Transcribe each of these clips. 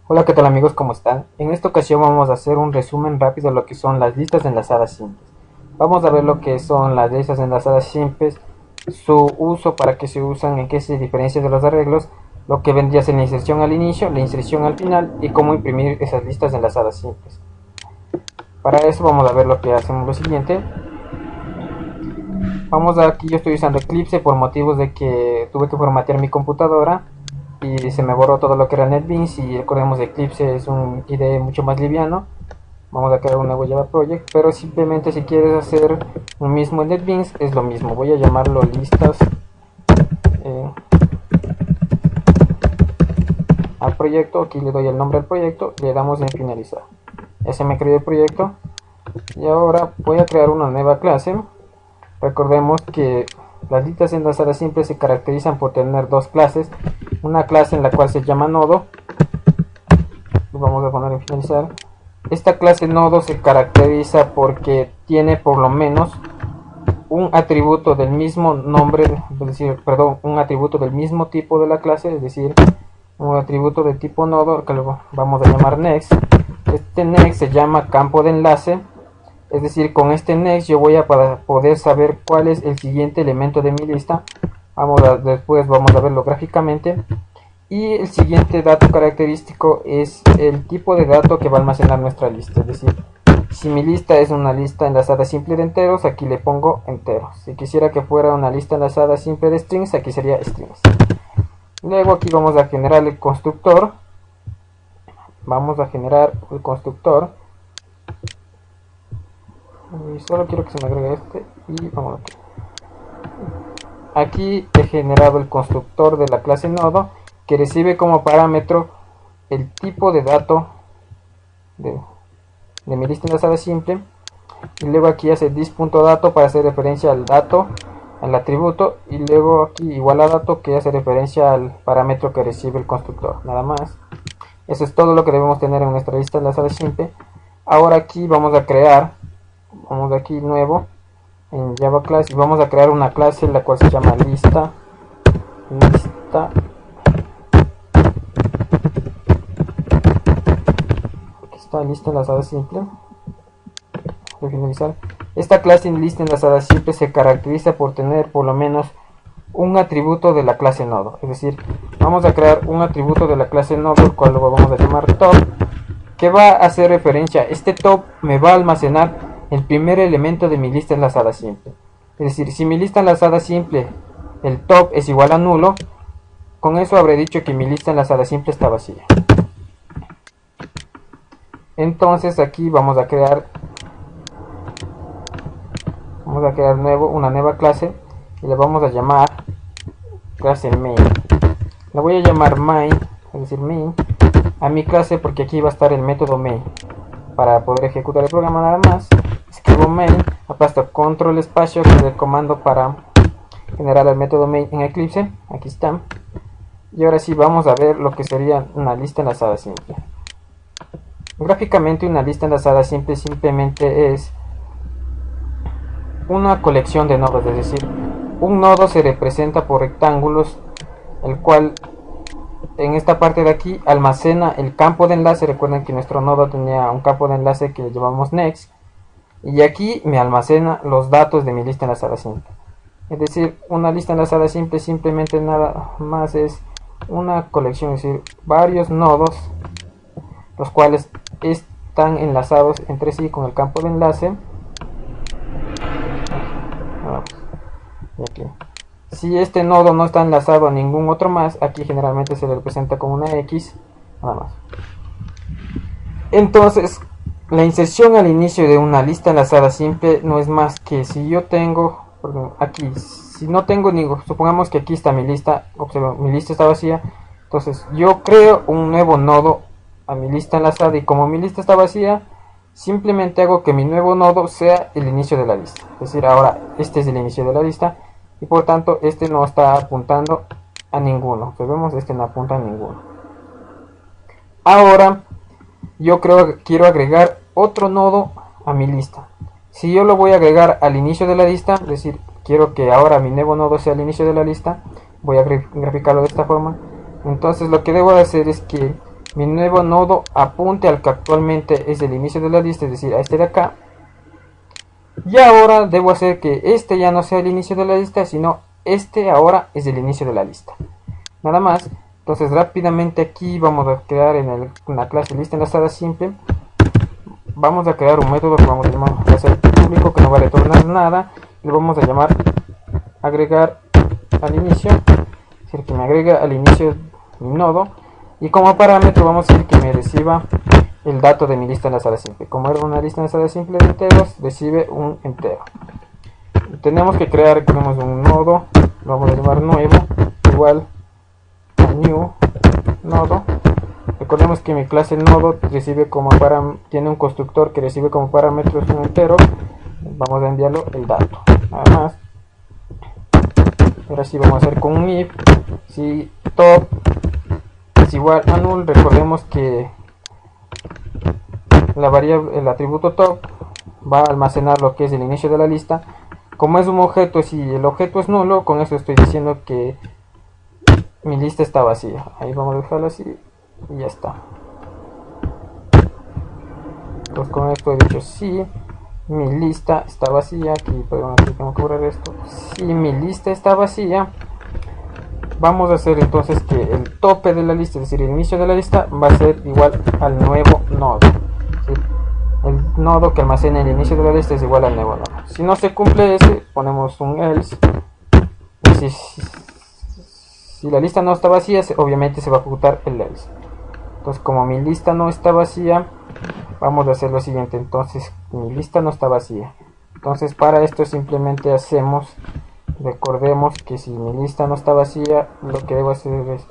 Hola, ¿qué tal amigos? ¿Cómo están? En esta ocasión vamos a hacer un resumen rápido de lo que son las listas enlazadas simples. Vamos a ver lo que son las listas enlazadas simples, su uso, para qué se usan, en qué se diferencia de los arreglos, lo que vendría a ser la inserción al inicio, la inserción al final y cómo imprimir esas listas enlazadas simples. Para eso vamos a ver lo que hacemos lo siguiente. Aquí yo estoy usando Eclipse por motivos de que tuve que formatear mi computadora y se me borró todo lo que era NetBeans, y recordemos Eclipse es un IDE mucho más liviano. Vamos a crear un nuevo Java Project, pero simplemente si quieres hacer un mismo en NetBeans es lo mismo. Voy a llamarlo listas eh, al proyecto. Aquí le doy el nombre al proyecto, le damos en finalizar. Ya se me creó el proyecto y ahora voy a crear una nueva clase. Recordemos que las listas enlazadas simples se caracterizan por tener dos clases. Una clase en la cual se llama nodo, y vamos a poner en finalizar. Esta clase nodo se caracteriza porque tiene por lo menos un atributo del mismo nombre, es decir, perdón, un atributo del mismo tipo de la clase, es decir, un atributo de tipo nodo que lo vamos a llamar next. Este next se llama campo de enlace, es decir, con este next yo voy a poder saber cuál es el siguiente elemento de mi lista. Después vamos a verlo gráficamente. Y el siguiente dato característico es el tipo de dato que va a almacenar nuestra lista. Es decir, si mi lista es una lista enlazada simple de enteros, aquí le pongo enteros. Si quisiera que fuera una lista enlazada simple de strings, aquí sería strings. Luego aquí vamos a generar el constructor. Y solo quiero que se me agregue este. Y vamos aquí. Aquí he generado el constructor de la clase nodo, que recibe como parámetro el tipo de dato de mi lista enlazada simple, y luego aquí hace dis.dato para hacer referencia al dato, al atributo, y luego aquí igual a dato, que hace referencia al parámetro que recibe el constructor. Nada más. Eso es todo lo que debemos tener en nuestra lista enlazada simple. Ahora aquí vamos aquí nuevo en Java Class, y vamos a crear una clase la cual se llama lista. Aquí está, lista enlazada simple. De finalizar, esta clase en lista enlazada simple se caracteriza por tener por lo menos un atributo de la clase nodo. Es decir, vamos a crear un atributo de la clase nodo, el cual lo vamos a llamar top, que va a hacer referencia. Este top me va a almacenar el primer elemento de mi lista enlazada simple. Es decir, si mi lista enlazada simple, el top es igual a nulo, con eso habré dicho que mi lista enlazada simple está vacía. Entonces aquí vamos a crear una nueva clase, y le vamos a llamar clase main. La voy a llamar main, es decir main, a mi clase, porque aquí va a estar el método main. Para poder ejecutar el programa, nada más escribo main, aplasto control espacio, que es el comando para generar el método main en Eclipse. Aquí está. Y ahora sí vamos a ver lo que sería una lista enlazada simple. Gráficamente, una lista enlazada simple simplemente es una colección de nodos, es decir, un nodo se representa por rectángulos, el cual en esta parte de aquí almacena el campo de enlace. Recuerden que nuestro nodo tenía un campo de enlace que le llamamos next, y aquí me almacena los datos de mi lista enlazada simple. Es decir, una lista enlazada simple simplemente nada más es una colección, es decir, varios nodos, los cuales están enlazados entre sí con el campo de enlace. Y aquí, si este nodo no está enlazado a ningún otro más, aquí generalmente se le representa como una X, nada más. Entonces, la inserción al inicio de una lista enlazada simple no es más que si yo tengo, aquí, si no tengo ningún, supongamos que aquí está mi lista, observa, mi lista está vacía, entonces yo creo un nuevo nodo a mi lista enlazada, y como mi lista está vacía, simplemente hago que mi nuevo nodo sea el inicio de la lista. Es decir, ahora este es el inicio de la lista, y por tanto este no está apuntando a ninguno. Vemos, este no apunta a ninguno. Ahora yo quiero agregar otro nodo a mi lista. Si yo lo voy a agregar al inicio de la lista, es decir, quiero que ahora mi nuevo nodo sea el inicio de la lista, voy a graficarlo de esta forma. Entonces lo que debo hacer es que mi nuevo nodo apunte al que actualmente es el inicio de la lista, es decir, a este de acá. Y ahora debo hacer que este ya no sea el inicio de la lista, sino este ahora es el inicio de la lista. Nada más. Entonces rápidamente aquí vamos a crear en la clase lista enlazada simple. Vamos a crear un método que vamos a llamar hacer público, que no va a retornar nada. Le vamos a llamar agregar al inicio, es decir, que me agrega al inicio mi nodo. Y como parámetro vamos a decir que me reciba el dato de mi lista enlazada simple. Como era una lista enlazada simple de enteros, recibe un entero. Tenemos que crear, recordemos, un nodo, lo vamos a llamar nuevo, igual a new nodo. Recordemos que mi clase nodo recibe como tiene un constructor que recibe como parámetros un entero. Vamos a enviarlo el dato, nada más. Ahora sí vamos a hacer con un if, si top es igual a null. Recordemos que la variable, el atributo top va a almacenar lo que es el inicio de la lista. Como es un objeto, si el objeto es nulo, con eso estoy diciendo que mi lista está vacía. Ahí vamos a dejarlo así y ya está. Pues con esto he dicho si mi lista está vacía. Aquí, perdón, aquí tengo que borrar esto. Si mi lista está vacía, vamos a hacer entonces que el tope de la lista, es decir, el inicio de la lista, va a ser igual al nuevo nodo. ¿Sí? El nodo que almacena el inicio de la lista es igual al nuevo nodo. Si no se cumple ese, ponemos un else. Si la lista no está vacía, obviamente se va a ejecutar el else. Entonces, como mi lista no está vacía, vamos a hacer lo siguiente. Entonces, mi lista no está vacía. Entonces, para esto simplemente hacemos, recordemos que si mi lista no está vacía, lo que debo hacer es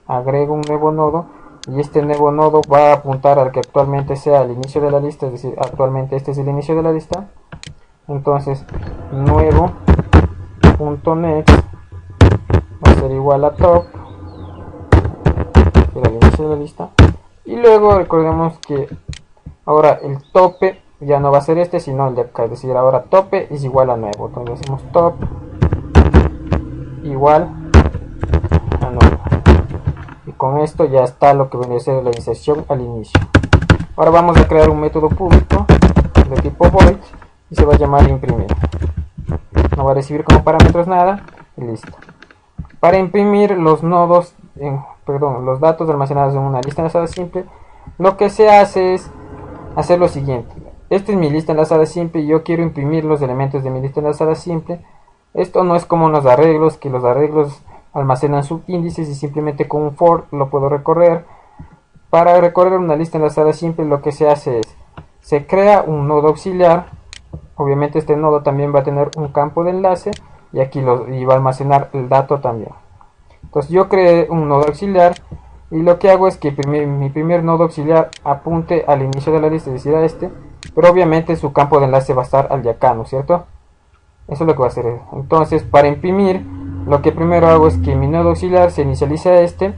agrego un nuevo nodo. Y este nuevo nodo va a apuntar al que actualmente sea el inicio de la lista, es decir, actualmente este es el inicio de la lista. Entonces, nuevo.next va a ser igual a top, que era el inicio de la lista. Y luego recordemos que ahora el tope ya no va a ser este, sino el de acá, es decir, ahora tope es igual a nuevo. Entonces hacemos top igual a nuevo. Y con esto ya está lo que viene a ser la inserción al inicio. Ahora vamos a crear un método público de tipo void y se va a llamar imprimir. No va a recibir como parámetros nada y listo. Para imprimir los nodos, los datos almacenados en una lista enlazada simple, lo que se hace es hacer lo siguiente. Esta es mi lista enlazada simple y yo quiero imprimir los elementos de mi lista enlazada simple. Esto no es como los arreglos, que los arreglos almacenan subíndices y simplemente con un for lo puedo recorrer. Para recorrer una lista enlazada simple lo que se hace es, se crea un nodo auxiliar. Obviamente este nodo también va a tener un campo de enlace y aquí va a almacenar el dato también. Entonces yo creé un nodo auxiliar y lo que hago es que mi primer nodo auxiliar apunte al inicio de la lista, es decir, a este, pero obviamente su campo de enlace va a estar al de acá, ¿no es cierto? Eso es lo que va a hacer. Entonces, para imprimir, lo que primero hago es que mi nodo auxiliar se inicialice a este,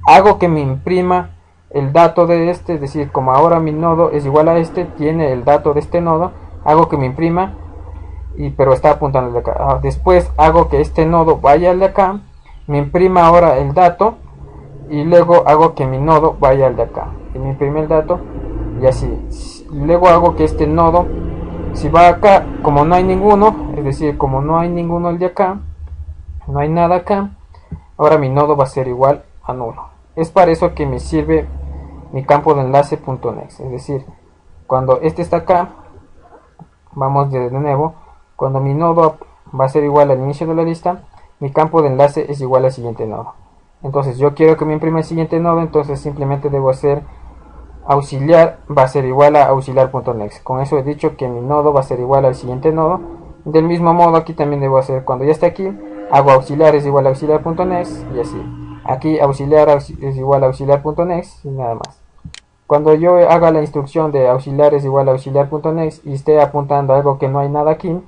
hago que me imprima el dato de este, es decir, como ahora mi nodo es igual a este, tiene el dato de este nodo, hago que me imprima, pero está apuntando al de acá. Después hago que este nodo vaya al de acá, me imprima ahora el dato, y luego hago que mi nodo vaya al de acá, y me imprime el dato, y así. Luego hago que este nodo, si va acá, como no hay ninguno, es decir, como no hay ninguno el de acá, no hay nada acá, ahora mi nodo va a ser igual a nulo. Es para eso que me sirve mi campo de enlace .next, es decir, cuando este está acá, vamos de nuevo, cuando mi nodo va a ser igual al inicio de la lista, mi campo de enlace es igual al siguiente nodo. Entonces yo quiero que me imprima el siguiente nodo, entonces simplemente debo hacer auxiliar va a ser igual a auxiliar.next. Con eso he dicho que mi nodo va a ser igual al siguiente nodo. Del mismo modo aquí también debo hacer, cuando ya esté aquí, hago auxiliar es igual a auxiliar.next y así. Aquí auxiliar es igual a auxiliar.next y nada más. Cuando yo haga la instrucción de auxiliar es igual a auxiliar.next y esté apuntando a algo que no hay nada aquí,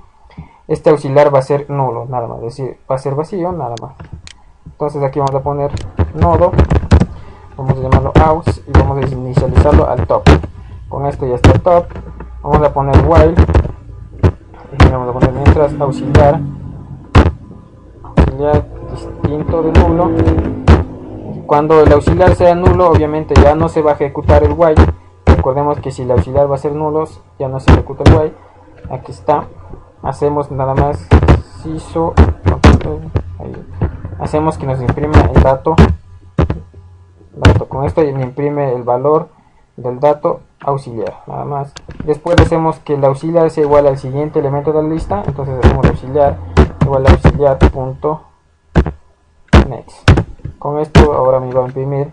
este auxiliar va a ser nulo, nada más, es decir, va a ser vacío, nada más. Entonces aquí vamos a poner nodo, vamos a llamarlo aus y vamos a inicializarlo al top. Con esto ya está el top. Vamos a poner while y vamos a poner mientras auxiliar distinto de nulo Cuando el auxiliar sea nulo, obviamente ya no se va a ejecutar el while. Recordemos que si el auxiliar va a ser nulo, ya no se ejecuta el while. Aquí está. Hacemos nada más sysao, hacemos que nos imprima el dato. Con esto me imprime el valor del dato auxiliar, nada más. Después hacemos que el auxiliar sea igual al siguiente elemento de la lista. Entonces hacemos auxiliar igual a auxiliar.next. Con esto ahora me va a imprimir,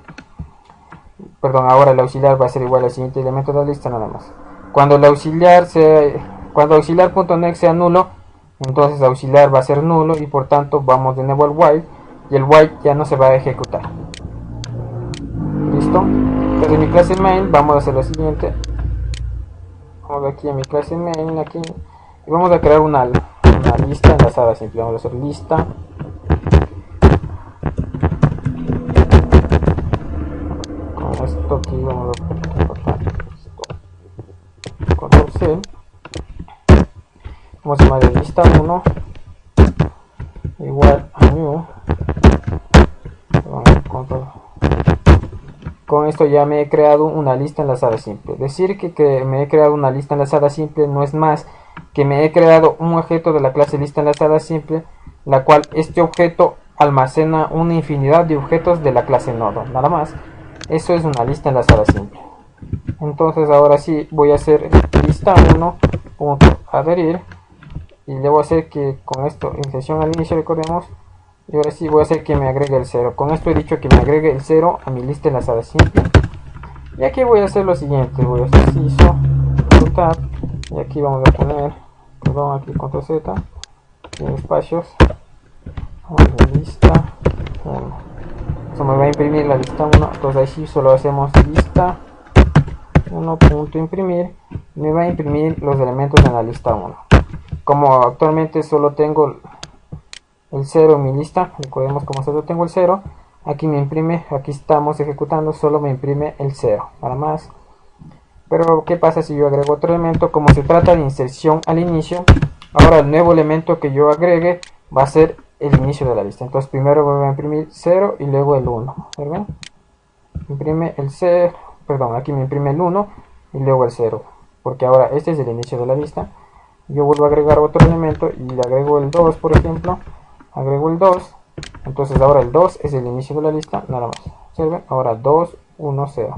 ahora el auxiliar va a ser igual al siguiente elemento de la lista, nada más. Cuando el auxiliar auxiliar.next sea nulo, entonces auxiliar va a ser nulo y por tanto vamos de nuevo al while y el while ya no se va a ejecutar. Listo. Entonces en mi clase main vamos a hacer lo siguiente. Vamos aquí a mi clase main aquí y vamos a crear una lista enlazada simple. Vamos a hacer lista. Con esto aquí vamos a cortar esto. Control C. Vamos a llamar lista 1 igual a new. Con esto ya me he creado una lista enlazada simple. Decir que me he creado una lista enlazada simple no es más que me he creado un objeto de la clase lista enlazada simple, la cual este objeto almacena una infinidad de objetos de la clase nodo. Nada más. Eso es una lista enlazada simple. Entonces ahora sí voy a hacer lista 1.adherir y le voy a hacer que con esto inserción al inicio, recordemos. Y ahora sí voy a hacer que me agregue el 0. Con esto he dicho que me agregue el 0 a mi lista enlazada simple. Y aquí voy a hacer lo siguiente. Voy a hacer sysao, tab, y aquí vamos a poner, aquí control Z, en espacios, vamos a lista 1. Eso me va a imprimir la lista 1. Entonces ahí sí solo hacemos lista 1.imprimir. Me va a imprimir los elementos en la lista 1. Como actualmente solo tengo el 0 en mi lista, recordemos como solo tengo el 0, aquí me imprime, aquí estamos ejecutando, solo me imprime el 0, nada más. Pero ¿qué pasa si yo agrego otro elemento? Como se trata de inserción al inicio, ahora el nuevo elemento que yo agregue va a ser el inicio de la lista. Entonces primero voy a imprimir 0 y luego el 1, ¿verdad? Imprime el 0, aquí me imprime el 1 y luego el 0, porque ahora este es el inicio de la lista. Yo vuelvo a agregar otro elemento y le agrego el 2, por ejemplo. Agrego el 2, entonces ahora el 2 es el inicio de la lista, nada más. ¿Observen? Ahora 2, 1, 0.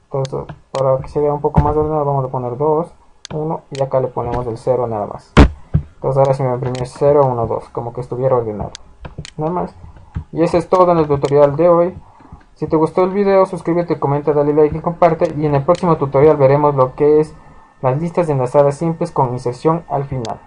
Entonces, para que se vea un poco más ordenado, vamos a poner 2, 1 y acá le ponemos el 0 nada más. Entonces ahora se me va a imprimir 0, 1, 2, como que estuviera ordenado. Nada más. Y eso es todo en el tutorial de hoy. Si te gustó el video, suscríbete, comenta, dale like y comparte. Y en el próximo tutorial veremos lo que es las listas enlazadas simples con inserción al final.